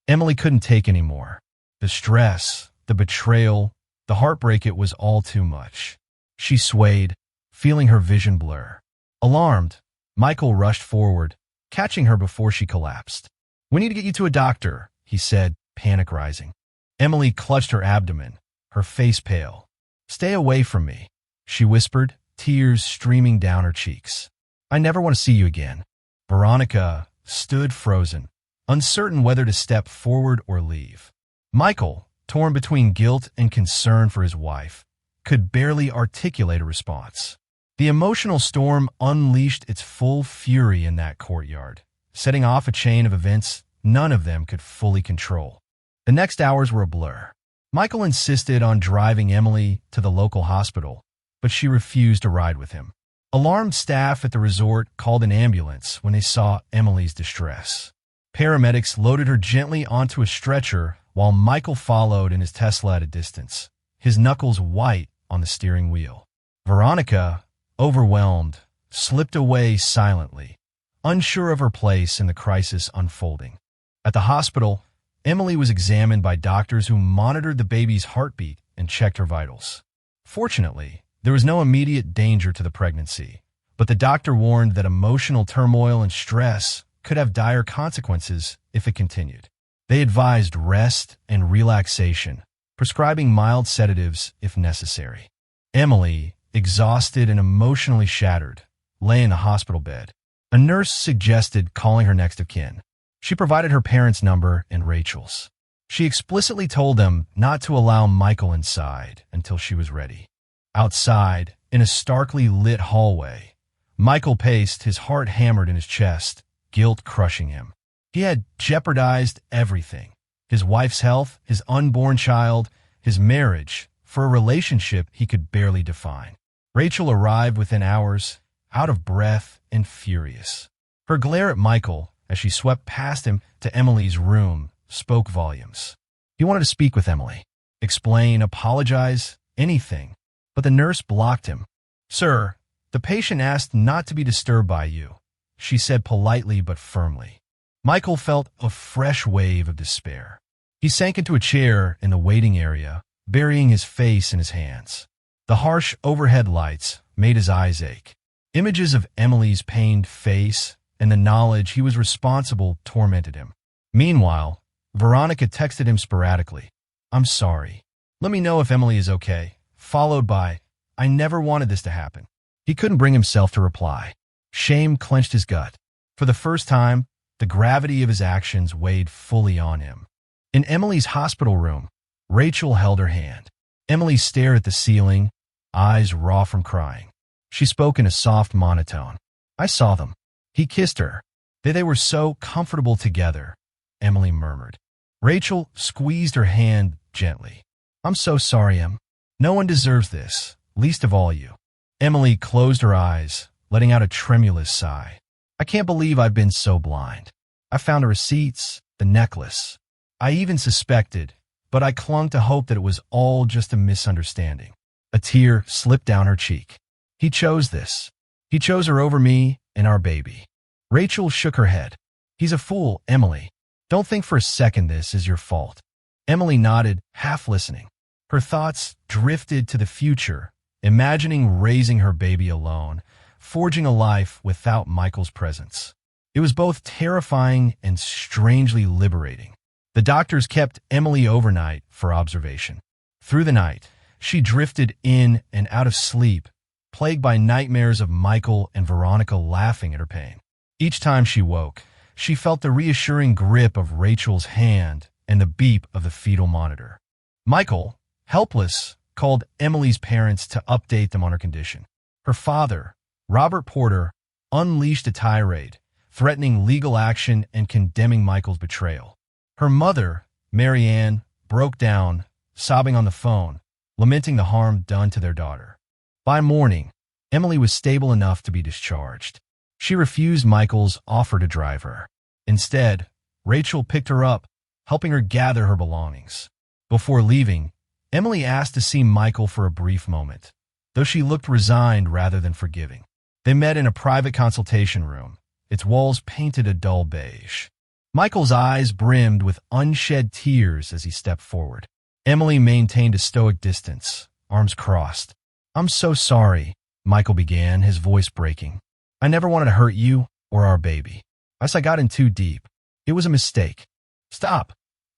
Speaker 1: Emily couldn't take any more. The stress, the betrayal, the heartbreak, it was all too much. She swayed, feeling her vision blur. Alarmed, Michael rushed forward, catching her before she collapsed. "We need to get you to a doctor," he said, panic rising. Emily clutched her abdomen, her face pale. "Stay away from me," she whispered, tears streaming down her cheeks. "I never want to see you again." Veronica stood frozen, uncertain whether to step forward or leave. Michael, torn between guilt and concern for his wife, could barely articulate a response. The emotional storm unleashed its full fury in that courtyard, setting off a chain of events none of them could fully control. The next hours were a blur. Michael insisted on driving Emily to the local hospital, but she refused to ride with him. Alarmed staff at the resort called an ambulance when they saw Emily's distress. Paramedics loaded her gently onto a stretcher while Michael followed in his Tesla at a distance, his knuckles white on the steering wheel. Veronica, overwhelmed, slipped away silently, unsure of her place in the crisis unfolding. At the hospital, Emily was examined by doctors who monitored the baby's heartbeat and checked her vitals. Fortunately, there was no immediate danger to the pregnancy, but the doctor warned that emotional turmoil and stress could have dire consequences if it continued. They advised rest and relaxation, prescribing mild sedatives if necessary. Emily, exhausted and emotionally shattered, lay in the hospital bed. A nurse suggested calling her next of kin. She provided her parents' number and Rachel's. She explicitly told them not to allow Michael inside until she was ready. Outside, in a starkly lit hallway, Michael paced, his heart hammered in his chest, guilt crushing him. He had jeopardized everything: his wife's health, his unborn child, his marriage, for a relationship he could barely define. Rachel arrived within hours, out of breath and furious. Her glare at Michael, as she swept past him to Emily's room, spoke volumes. He wanted to speak with Emily, explain, apologize, anything, but the nurse blocked him. "Sir, the patient asked not to be disturbed by you," she said politely but firmly. Michael felt a fresh wave of despair. He sank into a chair in the waiting area, burying his face in his hands. The harsh overhead lights made his eyes ache. Images of Emily's pained face and the knowledge he was responsible tormented him. Meanwhile, Veronica texted him sporadically, "I'm sorry. Let me know if Emily is okay," followed by, "I never wanted this to happen." He couldn't bring himself to reply. Shame clenched his gut. For the first time, the gravity of his actions weighed fully on him. In Emily's hospital room, Rachel held her hand. Emily stared at the ceiling, eyes raw from crying. She spoke in a soft monotone. "I saw them." He kissed her. They were so comfortable together, Emily murmured. Rachel squeezed her hand gently. "I'm so sorry, Em. No one deserves this, least of all you." Emily closed her eyes, letting out a tremulous sigh. "I can't believe I've been so blind. I found the receipts, the necklace. I even suspected, but I clung to hope that it was all just a misunderstanding." A tear slipped down her cheek. "He chose this. He chose her over me and our baby." Rachel shook her head. "He's a fool, Emily. Don't think for a second this is your fault." Emily nodded, half listening. Her thoughts drifted to the future, imagining raising her baby alone, forging a life without Michael's presence. It was both terrifying and strangely liberating. The doctors kept Emily overnight for observation. Through the night, she drifted in and out of sleep, plagued by nightmares of Michael and Veronica laughing at her pain. Each time she woke, she felt the reassuring grip of Rachel's hand and the beep of the fetal monitor. Michael, helpless, called Emily's parents to update them on her condition. Her father, Robert Porter, unleashed a tirade, threatening legal action and condemning Michael's betrayal. Her mother, Mary Ann, broke down, sobbing on the phone, lamenting the harm done to their daughter. By morning, Emily was stable enough to be discharged. She refused Michael's offer to drive her. Instead, Rachel picked her up, helping her gather her belongings. Before leaving, Emily asked to see Michael for a brief moment, though she looked resigned rather than forgiving. They met in a private consultation room, its walls painted a dull beige. Michael's eyes brimmed with unshed tears as he stepped forward. Emily maintained a stoic distance, arms crossed. "I'm so sorry," Michael began, his voice breaking. "I never wanted to hurt you or our baby. I got in too deep. It was a mistake." "Stop,"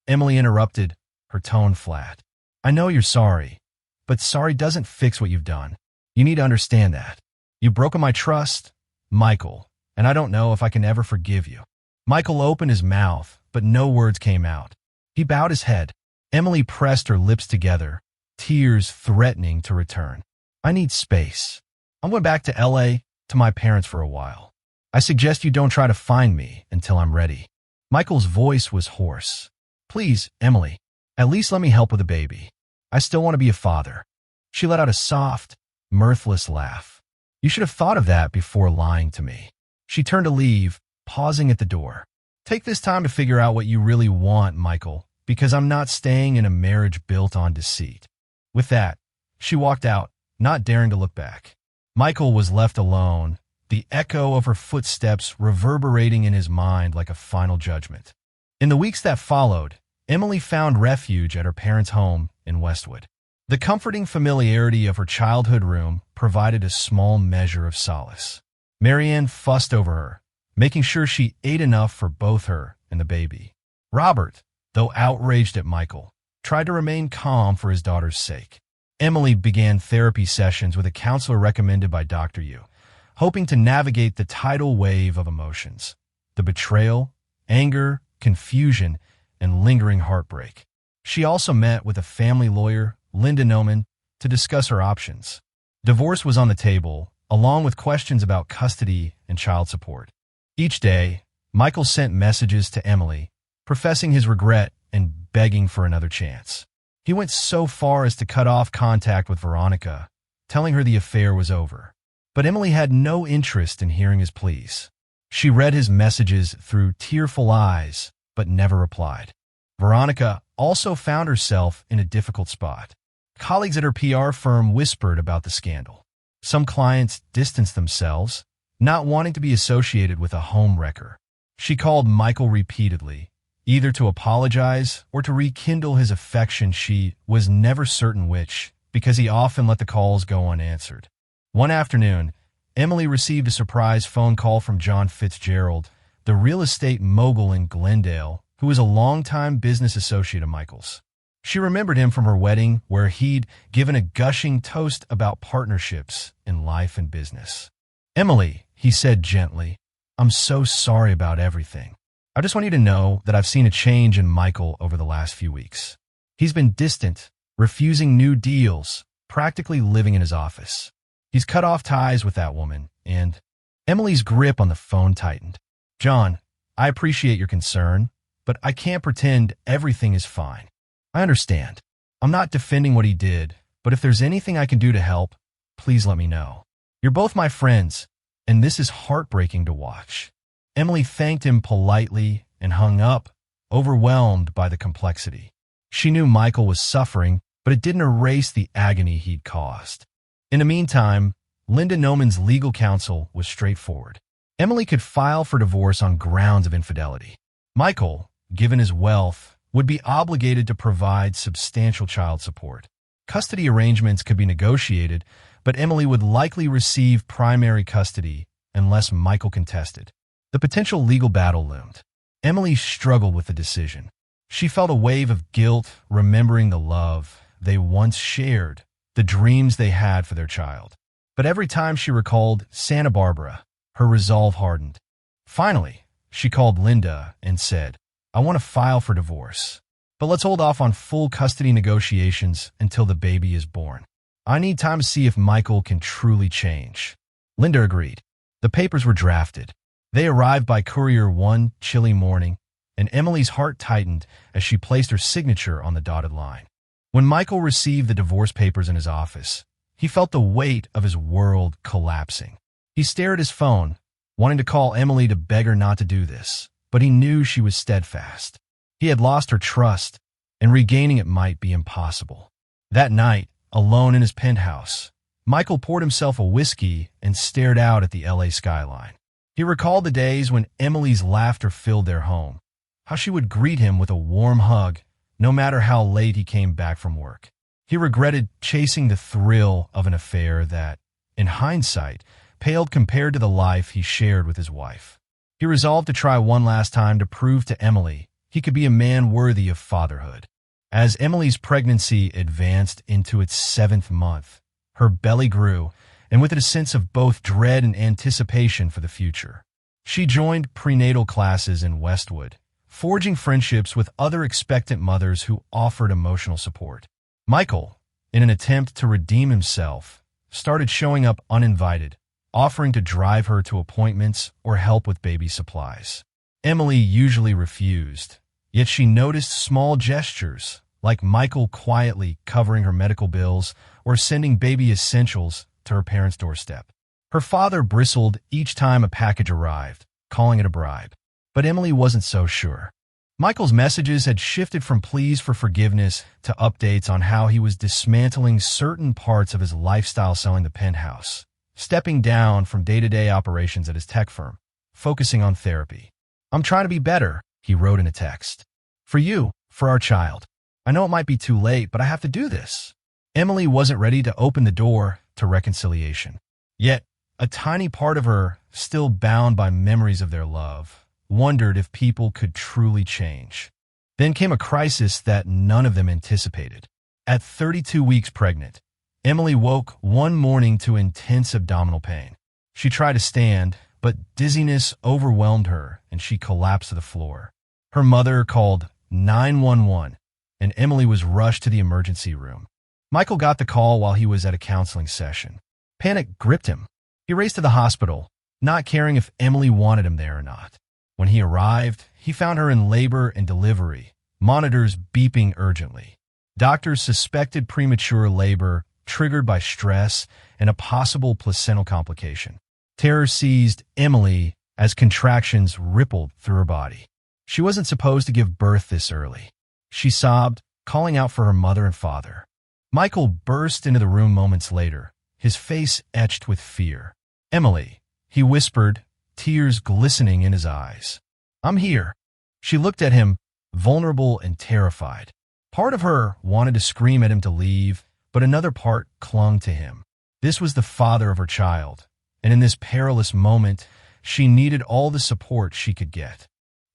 Speaker 1: Emily interrupted, her tone flat. "I know you're sorry, but sorry doesn't fix what you've done. You need to understand that. You've broken my trust, Michael, and I don't know if I can ever forgive you." Michael opened his mouth, but no words came out. He bowed his head. Emily pressed her lips together, tears threatening to return. "I need space. I'm going back to LA to my parents for a while. I suggest you don't try to find me until I'm ready." Michael's voice was hoarse. "Please, Emily, at least let me help with the baby. I still want to be a father." She let out a soft, mirthless laugh. "You should have thought of that before lying to me." She turned to leave, pausing at the door. "Take this time to figure out what you really want, Michael, because I'm not staying in a marriage built on deceit." With that, she walked out, not daring to look back. Michael was left alone, the echo of her footsteps reverberating in his mind like a final judgment. In the weeks that followed, Emily found refuge at her parents' home in Westwood. The comforting familiarity of her childhood room provided a small measure of solace. Marianne fussed over her, making sure she ate enough for both her and the baby. Robert, though outraged at Michael, tried to remain calm for his daughter's sake. Emily began therapy sessions with a counselor recommended by Dr. Yu, hoping to navigate the tidal wave of emotions, the betrayal, anger, confusion, and lingering heartbreak. She also met with a family lawyer, Linda Noman, to discuss her options. Divorce was on the table, along with questions about custody and child support. Each day, Michael sent messages to Emily, professing his regret and begging for another chance. He went so far as to cut off contact with Veronica, telling her the affair was over. But Emily had no interest in hearing his pleas. She read his messages through tearful eyes, but never replied. Veronica also found herself in a difficult spot. Colleagues at her PR firm whispered about the scandal. Some clients distanced themselves, not wanting to be associated with a home wrecker. She called Michael repeatedly, either to apologize or to rekindle his affection. She was never certain which, because he often let the calls go unanswered. One afternoon, Emily received a surprise phone call from John Fitzgerald, the real estate mogul in Glendale, who was a longtime business associate of Michael's. She remembered him from her wedding, where he'd given a gushing toast about partnerships in life and business. "Emily," he said gently, "I'm so sorry about everything. I just want you to know that I've seen a change in Michael over the last few weeks. He's been distant, refusing new deals, practically living in his office. He's cut off ties with that woman, and—" Emily's grip on the phone tightened. "John, I appreciate your concern, but I can't pretend everything is fine. I understand. I'm not defending what he did, but if there's anything I can do to help, please let me know. You're both my friends, and this is heartbreaking to watch." Emily thanked him politely and hung up, overwhelmed by the complexity. She knew Michael was suffering, but it didn't erase the agony he'd caused. In the meantime, Linda Noman's legal counsel was straightforward. Emily could file for divorce on grounds of infidelity. Michael, given his wealth, would be obligated to provide substantial child support. Custody arrangements could be negotiated, but Emily would likely receive primary custody unless Michael contested. The potential legal battle loomed. Emily struggled with the decision. She felt a wave of guilt remembering the love they once shared, the dreams they had for their child. But every time she recalled Santa Barbara, her resolve hardened. Finally, she called Linda and said, "I want to file for divorce, but let's hold off on full custody negotiations until the baby is born. I need time to see if Michael can truly change." Linda agreed. The papers were drafted. They arrived by courier one chilly morning, and Emily's heart tightened as she placed her signature on the dotted line. When Michael received the divorce papers in his office, he felt the weight of his world collapsing. He stared at his phone, wanting to call Emily to beg her not to do this, but he knew she was steadfast. He had lost her trust, and regaining it might be impossible. That night, alone in his penthouse, Michael poured himself a whiskey and stared out at the LA skyline. He recalled the days when Emily's laughter filled their home, how she would greet him with a warm hug, no matter how late he came back from work. He regretted chasing the thrill of an affair that, in hindsight, paled compared to the life he shared with his wife. He resolved to try one last time to prove to Emily he could be a man worthy of fatherhood. As Emily's pregnancy advanced into its 7th month, her belly grew, and with it a sense of both dread and anticipation for the future. She joined prenatal classes in Westwood, forging friendships with other expectant mothers who offered emotional support. Michael, in an attempt to redeem himself, started showing up uninvited, offering to drive her to appointments or help with baby supplies. Emily usually refused, yet she noticed small gestures, like Michael quietly covering her medical bills or sending baby essentials to her parents' doorstep. Her father bristled each time a package arrived, calling it a bribe. But Emily wasn't so sure. Michael's messages had shifted from pleas for forgiveness to updates on how he was dismantling certain parts of his lifestyle selling the penthouse, stepping down from day-to-day operations at his tech firm, focusing on therapy. "I'm trying to be better," he wrote in a text. "For you, for our child. I know it might be too late, but I have to do this." Emily wasn't ready to open the door to reconciliation. Yet, a tiny part of her, still bound by memories of their love, wondered if people could truly change. Then came a crisis that none of them anticipated. At 32 weeks pregnant, Emily woke one morning to intense abdominal pain. She tried to stand, but dizziness overwhelmed her and she collapsed to the floor. Her mother called 911, and Emily was rushed to the emergency room. Michael got the call while he was at a counseling session. Panic gripped him. He raced to the hospital, not caring if Emily wanted him there or not. When he arrived, he found her in labor and delivery, monitors beeping urgently. Doctors suspected premature labor triggered by stress and a possible placental complication. Terror seized Emily as contractions rippled through her body. She wasn't supposed to give birth this early. She sobbed, calling out for her mother and father. Michael burst into the room moments later, his face etched with fear. "Emily," he whispered, tears glistening in his eyes. "I'm here." She looked at him, vulnerable and terrified. Part of her wanted to scream at him to leave, but another part clung to him. This was the father of her child, and in this perilous moment, she needed all the support she could get.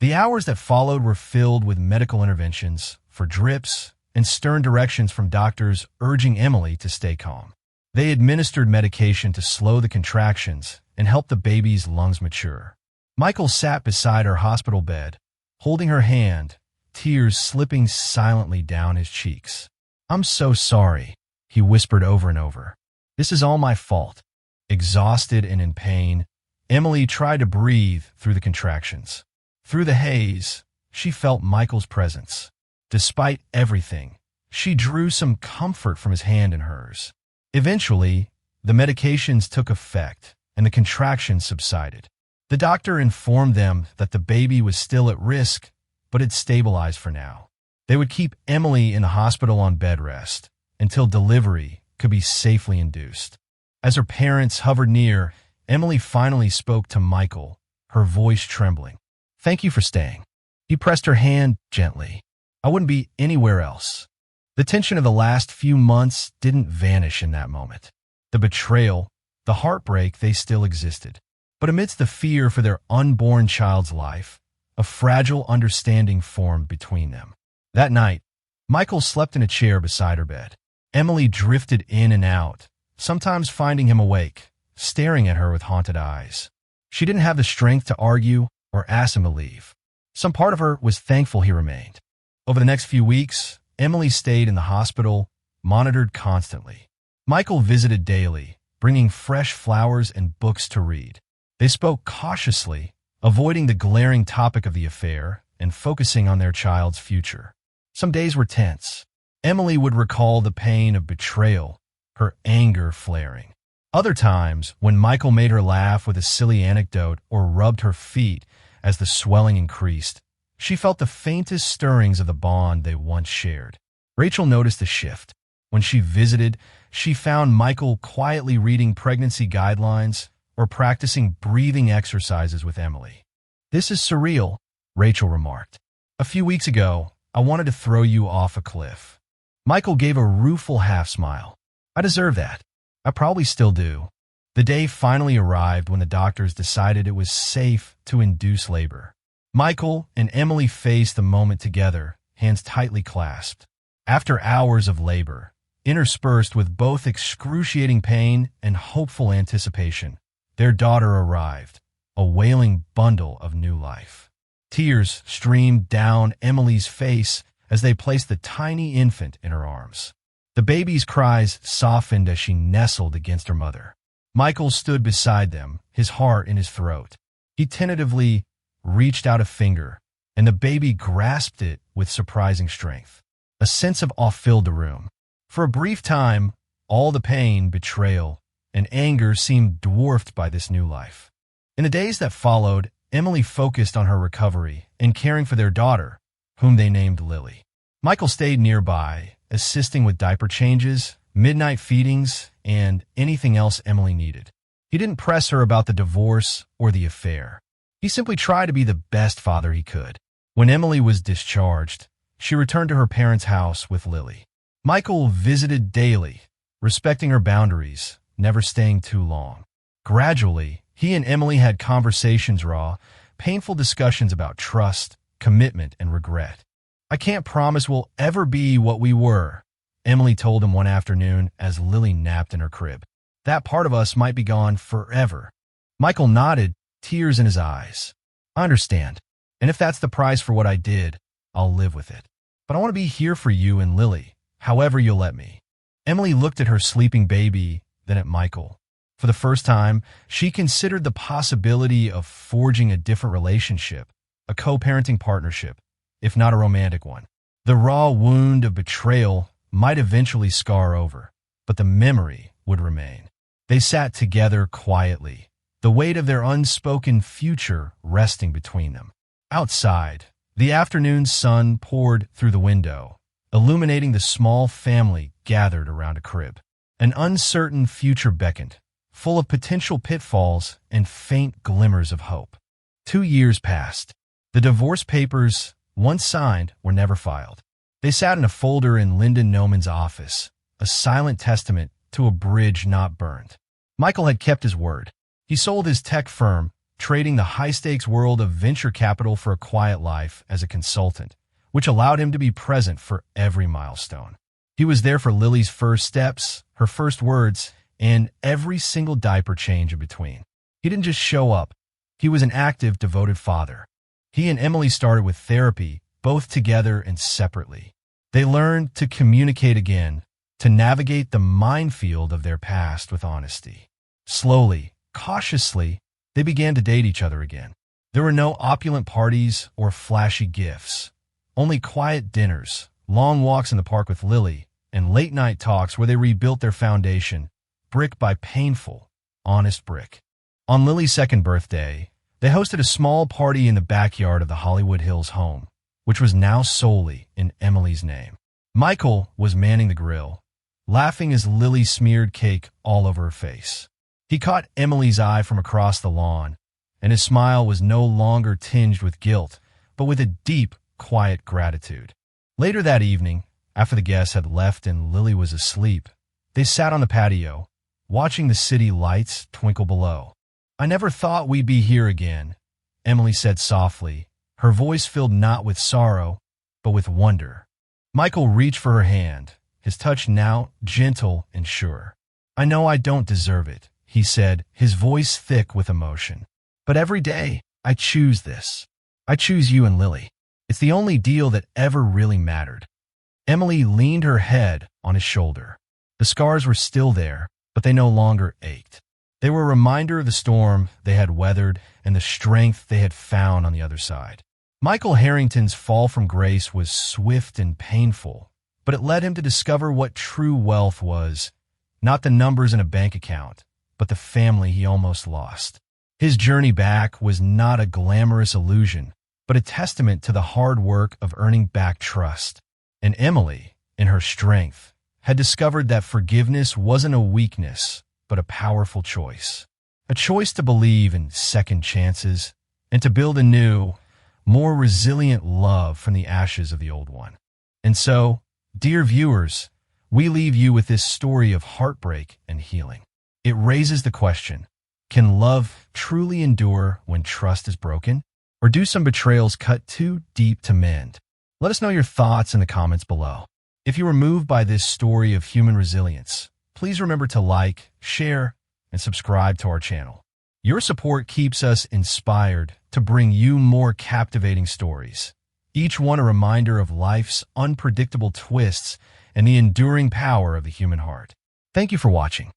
Speaker 1: The hours that followed were filled with medical interventions, for drips, and stern directions from doctors urging Emily to stay calm. They administered medication to slow the contractions and help the baby's lungs mature. Michael sat beside her hospital bed, holding her hand, tears slipping silently down his cheeks. "I'm so sorry," he whispered over and over. "This is all my fault." Exhausted and in pain, Emily tried to breathe through the contractions. Through the haze, she felt Michael's presence. Despite everything, she drew some comfort from his hand in hers. Eventually, the medications took effect, and the contractions subsided. The doctor informed them that the baby was still at risk, but had stabilized for now. They would keep Emily in the hospital on bed rest until delivery could be safely induced. As her parents hovered near, Emily finally spoke to Michael, her voice trembling. "Thank you for staying." He pressed her hand gently. "I wouldn't be anywhere else." The tension of the last few months didn't vanish in that moment. The betrayal, the heartbreak, they still existed. But amidst the fear for their unborn child's life, a fragile understanding formed between them. That night, Michael slept in a chair beside her bed. Emily drifted in and out, sometimes finding him awake, staring at her with haunted eyes. She didn't have the strength to argue or ask him to leave. Some part of her was thankful he remained. Over the next few weeks, Emily stayed in the hospital, monitored constantly. Michael visited daily, bringing fresh flowers and books to read. They spoke cautiously, avoiding the glaring topic of the affair and focusing on their child's future. Some days were tense. Emily would recall the pain of betrayal, her anger flaring. Other times, when Michael made her laugh with a silly anecdote or rubbed her feet as the swelling increased, she felt the faintest stirrings of the bond they once shared. Rachel noticed a shift. When she visited, she found Michael quietly reading pregnancy guidelines or practicing breathing exercises with Emily. "This is surreal," Rachel remarked. "A few weeks ago, I wanted to throw you off a cliff." Michael gave a rueful half-smile. "I deserve that. I probably still do." The day finally arrived when the doctors decided it was safe to induce labor. Michael and Emily faced the moment together, hands tightly clasped. After hours of labor, interspersed with both excruciating pain and hopeful anticipation, their daughter arrived, a wailing bundle of new life. Tears streamed down Emily's face as they placed the tiny infant in her arms. The baby's cries softened as she nestled against her mother. Michael stood beside them, his heart in his throat. He tentatively reached out a finger, and the baby grasped it with surprising strength. A sense of awe filled the room. For a brief time, all the pain, betrayal, and anger seemed dwarfed by this new life. In the days that followed, Emily focused on her recovery and caring for their daughter, whom they named Lily. Michael stayed nearby, assisting with diaper changes, midnight feedings, and anything else Emily needed. He didn't press her about the divorce or the affair. He simply tried to be the best father he could. When Emily was discharged, she returned to her parents' house with Lily. Michael visited daily, respecting her boundaries, never staying too long. Gradually, he and Emily had conversations, raw, painful discussions about trust, commitment, and regret. "I can't promise we'll ever be what we were," Emily told him one afternoon as Lily napped in her crib. "That part of us might be gone forever." Michael nodded, tears in his eyes. "I understand. And if that's the price for what I did, I'll live with it. But I want to be here for you and Lily, however you'll let me." Emily looked at her sleeping baby, then at Michael. For the first time, she considered the possibility of forging a different relationship, a co-parenting partnership, if not a romantic one. The raw wound of betrayal might eventually scar over, but the memory would remain. They sat together quietly, the weight of their unspoken future resting between them. Outside, the afternoon sun poured through the window, illuminating the small family gathered around a crib. An uncertain future beckoned, full of potential pitfalls and faint glimmers of hope. 2 years passed. The divorce papers, once signed, were never filed. They sat in a folder in Lyndon Noman's office, a silent testament to a bridge not burned. Michael had kept his word. He sold his tech firm, trading the high-stakes world of venture capital for a quiet life as a consultant, which allowed him to be present for every milestone. He was there for Lily's first steps, her first words, and every single diaper change in between. He didn't just show up. He was an active, devoted father. He and Emily started with therapy, both together and separately. They learned to communicate again, to navigate the minefield of their past with honesty. Slowly, cautiously, they began to date each other again. There were no opulent parties or flashy gifts, only quiet dinners, long walks in the park with Lily, and late-night talks where they rebuilt their foundation, brick by painful, honest brick. On Lily's second birthday, they hosted a small party in the backyard of the Hollywood Hills home, which was now solely in Emily's name. Michael was manning the grill, laughing as Lily smeared cake all over her face. He caught Emily's eye from across the lawn, and his smile was no longer tinged with guilt, but with a deep, quiet gratitude. Later that evening, after the guests had left and Lily was asleep, they sat on the patio, watching the city lights twinkle below. "I never thought we'd be here again," Emily said softly, her voice filled not with sorrow, but with wonder. Michael reached for her hand, his touch now gentle and sure. "I know I don't deserve it," he said, his voice thick with emotion. "But every day, I choose this. I choose you and Lily. It's the only deal that ever really mattered." Emily leaned her head on his shoulder. The scars were still there, but they no longer ached. They were a reminder of the storm they had weathered and the strength they had found on the other side. Michael Harrington's fall from grace was swift and painful, but it led him to discover what true wealth was, not the numbers in a bank account, but the family he almost lost. His journey back was not a glamorous illusion, but a testament to the hard work of earning back trust. And Emily, in her strength, had discovered that forgiveness wasn't a weakness, but a powerful choice. A choice to believe in second chances and to build anew more resilient love from the ashes of the old one. And so, dear viewers, we leave you with this story of heartbreak and healing. It raises the question, can love truly endure when trust is broken? Or do some betrayals cut too deep to mend? Let us know your thoughts in the comments below. If you were moved by this story of human resilience, please remember to like, share, and subscribe to our channel. Your support keeps us inspired to bring you more captivating stories, each one a reminder of life's unpredictable twists and the enduring power of the human heart. Thank you for watching.